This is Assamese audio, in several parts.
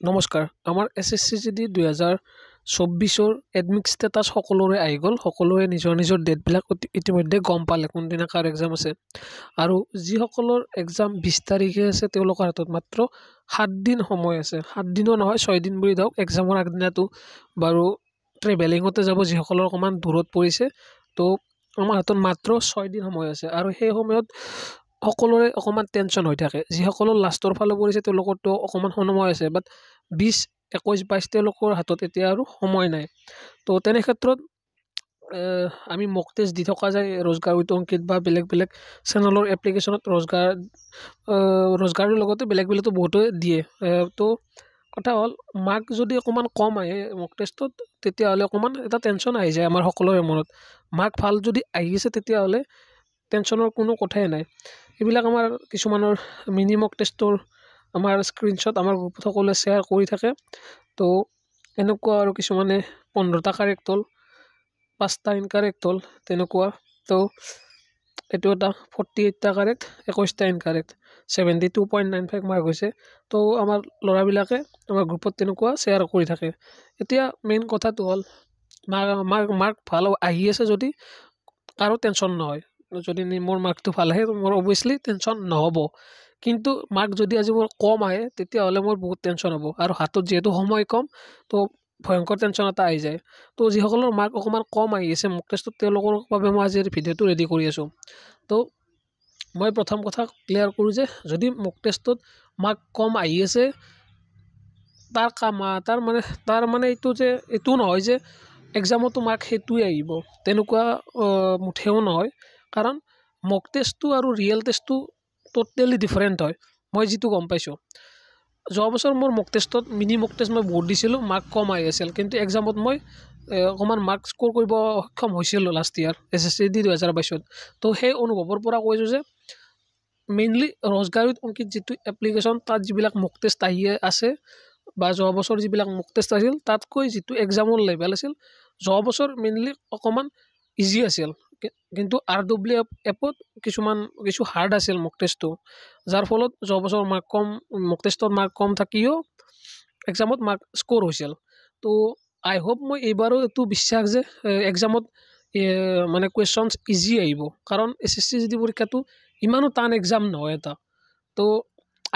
নমস্কাৰ আমাৰ SSCGD 2024 এডমিট ষ্টেটাছ সকলোৰে আহি গ'ল সকলোৱে নিজৰ ডেটবিলাক ইতিমধ্যে গম পালে কোনদিনা কাৰ এক্সাম আছে আৰু যিসকলৰ এক্সাম 20 তাৰিখে আছে তেওঁলোকৰ হাতত মাত্ৰ 7 দিন সময় আছে 7 দিনো নহয় 6 দিন বুলি ধৰক এক্সামৰ আগদিনাটো বাৰু ট্ৰেভেলিঙতে যাব যিসকলৰ অকমান দূৰত পৰিছে তো আমাৰ হাতত মাত্ৰ 6 দিন সময় আছে আৰু সেই সময়ত সকলোৰে অকমান টেনচন হৈ থাকে যিসকলৰ লাষ্টৰ ফালে পৰিছে তেওঁলোকৰতো অকমান সময় আছে বাট 20 21 22 তেওঁলোকৰ হাতত এতিয়া আৰু সময় নাই তো তেনে ক্ষেত্ৰত আমি মক টেষ্ট দি থকা যায় रोजगार উইথ অংকিত বা বেলেগ চেনেলৰ এপ্লিকেশনত रोजगाৰৰ লগতে বেলেগ বহুতো দিয়ে তো কথা হ'ল মাৰ্ক যদি অকমান কম আহে মক টেষ্টত তেতিয়া হলে অকমান এটা টেনচন আহি যায় আমাৰ সকলোৰে মনত মাৰ্ক ভাল যদি আহিছে তেতিয়া হলে টেনচনৰ কোনো কথাই নাই এইবিলাক আমাৰ কিছুমানৰ মিনি মক টেষ্টৰ আমাৰ স্ক্ৰিনশ্বট আমাৰ গ্ৰুপত সকলোৱে শ্বেয়াৰ কৰি থাকে তো এনেকুৱা আৰু কিছুমানে 15টা কাৰেক্ট হ'ল 5টা ইনকাৰেক্ট হ'ল তেনেকুৱা তো এটো এটা 48টা কাৰেক্ট 21টা ইনকাৰেক্ট 72.95 মাৰ্ক হৈছে তো আমাৰ ল'ৰাবিলাকে আমাৰ গ্ৰুপত তেনেকুৱা শ্বেয়াৰ কৰি থাকে এতিয়া মেইন কথাটো হ'ল মাৰ্ক ভাল আহি আছে যদি কাৰো টেনচন নহয় যদি মোৰ মাৰ্কটো ভাল আহে মোৰ অবভিয়াসলি টেনচন নহব কিন্তু মাৰ্ক যদি আজি মোৰ কম আহে তেতিয়া হলে মোৰ বহুত টেনচন হ'ব আৰু হাতত যেহেতু সময় কম তো ভয়ংকৰ টেনচন এটা আহি যায় তো যিসকলৰ মাৰ্ক অকমান কম আহি আছে মক টেষ্টত তেওঁলোকৰ বাবে মই আজি ভিডিঅ'টো ৰেডি কৰি আছো তো মই প্ৰথম কথা ক্লিয়াৰ কৰো যে যদি মক টেষ্টত মাৰ্ক কম আহি আছে তাৰ মানে এইটো নহয় যে এক্সামতো মাৰ্ক হেতুই আহিব তেনেকুৱা মুঠেও নহয় কাৰণ মক টেষ্টটো আৰু ৰিয়েল টেষ্টটো টোটালি ডিফাৰেন্ট হয় মই যেটো গম পাইছো যোৱা বছৰ মোৰ মক টেষ্টত মিনি মক টেষ্ট মই বহুত দিছিলো মাৰ্ক কম আহি আছিল কিন্তু এক্সামত মই অকমান মাৰ্ক স্কোৰ কৰিব সক্ষম হৈছিল লাষ্ট ইয়াৰ SSCD 2022 তো সেই অনুভৱৰ পৰা কৈছো যে মেইনলি रोजगार উইথ অংকিত যেটো এপ্লিকেশন তাত যিবিলাক মক টেষ্ট আহি আছে বা যোৱা বছৰ যিবিলাক মক টেষ্ট আছিল তাতকৈ যেটো এক্সামৰ লেভেল আছিল যোৱা বছৰ মেইনলি অকমান ইজি আছিল কিন্তু RW এপত কিছু হাৰ্ড আছিল মক টেষ্টটো যাৰ ফলত যোৱা বছৰ মাৰ্ক কম মক টেষ্টৰ মাৰ্ক কম থাকিও এক্সামত মাৰ্ক স্কোৰ হৈছিল তো আই হোপ মই এবাৰো এটো বিশ্বাস যে এক্সামত মানে কোৱেশ্চনছ ইজি আহিব কাৰণ SSCGD পৰীক্ষাটো ইমানো টান এক্সাম নহয় এটা তো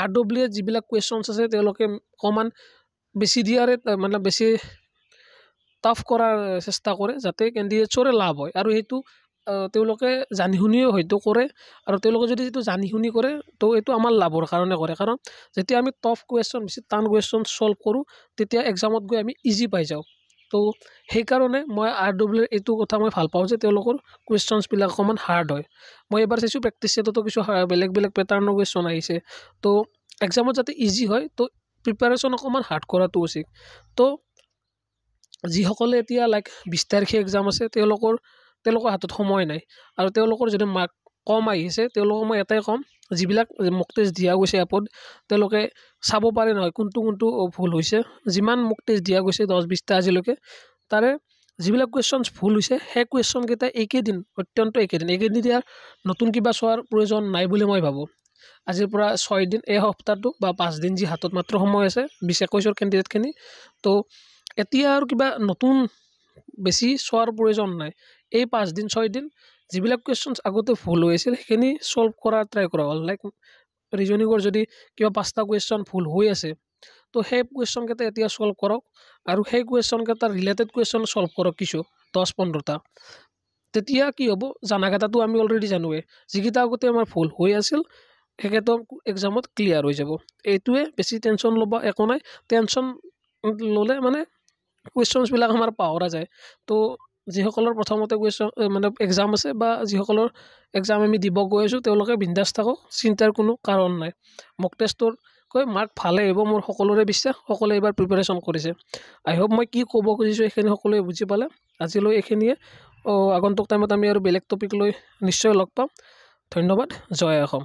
RW যিবিলাক কোৱেশ্চনছ আছে তেওঁলোকে কমান বেছি দিয়াৰে মানে বেছি টাফ কৰাৰ চেষ্টা কৰে যাতে ক্যান্ডিডেটছৰে লাভ হয় আৰু হেতু তেওঁলোকে জানি শুনিও হয়তো কৰে আৰু তেওঁলোকে যদি যেটো জানি শুনি কৰে তো এটো আমাৰ লাভৰ কাৰণে কৰে কাৰণ যেতিয়া আমি টাফ কোৱেশ্চন বেছি টান কোৱেশ্চন সলভ কৰো তেতিয়া এক্সামত গৈ আমি ইজি পাই যাও তো সেই কাৰণে মই RW এটো কথা মই ভাল পাও যে তেওঁলোকৰ কোৱেশ্চনছ বিলাক অকমান হাৰ্ড হয় মই এবাৰ চাইছো প্ৰেক্টিস সেটতো কিছু বেলেগ প্যাটাৰ্নৰ কোৱেশ্চন আহিছে তো এক্সামত যাতে ইজি হয় তো প্ৰিপাৰেচন অকমান হাৰ্ড কৰাটো উচিত তো যিসকলে এতিয়া লাইক 20 তাৰিখে এক্সাম আছে তেওঁলোকৰ হাতত সময় নাই আৰু তেওঁলোকৰ যদি মাৰ্ক কম আহিছে তেওঁলোকক মই এটাই কম যিবিলাক মক টেষ্ট দিয়া গৈছে এপত তেওঁলোকে চাব পাৰে নহয় কোনটো ভুল হৈছে যিমান মক টেষ্ট দিয়া গৈছে 10-20 টা আজিলৈকে তাৰে যিবিলাক কোৱেশ্চনছ ভুল হৈছে সেই কোৱেশ্চন কেইটা একেদিন অত্যন্ত একেদিন দিয়া নতুন কিবা চোৱাৰ প্ৰয়োজন নাই বুলি মই ভাবো আজিৰ পৰা 6 দিন এই সপ্তাহটো বা 5 দিন যি হাতত মাত্ৰ সময় আছে 20-21 ক্যান্ডিডেট খিনি তো এতিয়া আৰু কিবা নতুন বেছি চোৱাৰ প্ৰয়োজন নাই এই 5 দিন 6 দিন যিবিলাক কোৱেশ্চনছ আগতে ভুল হৈছিল সেইখিনি সলভ কৰা ট্ৰাই কৰা হল লাইক ৰিজনিংৰ যদি কিবা 5টা কোৱেশ্চন ভুল হৈ আছে তো সেই কোৱেশ্চন কেইটা এতিয়া সলভ কৰক আৰু সেই কোৱেশ্চন কেইটা ৰিলেটেড কোৱেশ্চন সলভ কৰক কিছু 10-15টা তেতিয়া কি হ'ব জানাকেটাটো আমি অলৰেডি জানোৱে যিকিটা আগতে আমাৰ ভুল হৈ আছিল হেকেটো এক্সামত ক্লিয়াৰ হৈ যাব এইটোৱে বেছি টেনচন লবা একো নাই টেনচন ললে মানে কোৱেশ্চনছ বিলাক আমাৰ পাহৰা যায় তো যিসকলৰ প্ৰথমতে কোৱেশ্চন মানে এক্সাম আছে বা যিসকলৰ এক্সাম আমি দিব গৈ আছো তেওঁলোকে বিন্দাস থাকক চিন্তাৰ কোনো কাৰণ নাই মক টেষ্টৰ কৈ মাৰ্ক ভালে আহিব মোৰ সকলোৰে বিশ্বাস সকলোৱে এবাৰ প্ৰিপাৰেচন কৰিছে আই হোপ মই কি ক'ব খুজিছো এখিনি সকলোৱে বুজি পালে আজিলৈ এখিনিয়ে আগন্তুক টাইমত আমি আৰু বেলেগ টপিক লৈ নিশ্চয় লগ পাম ধন্যবাদ জয় অসম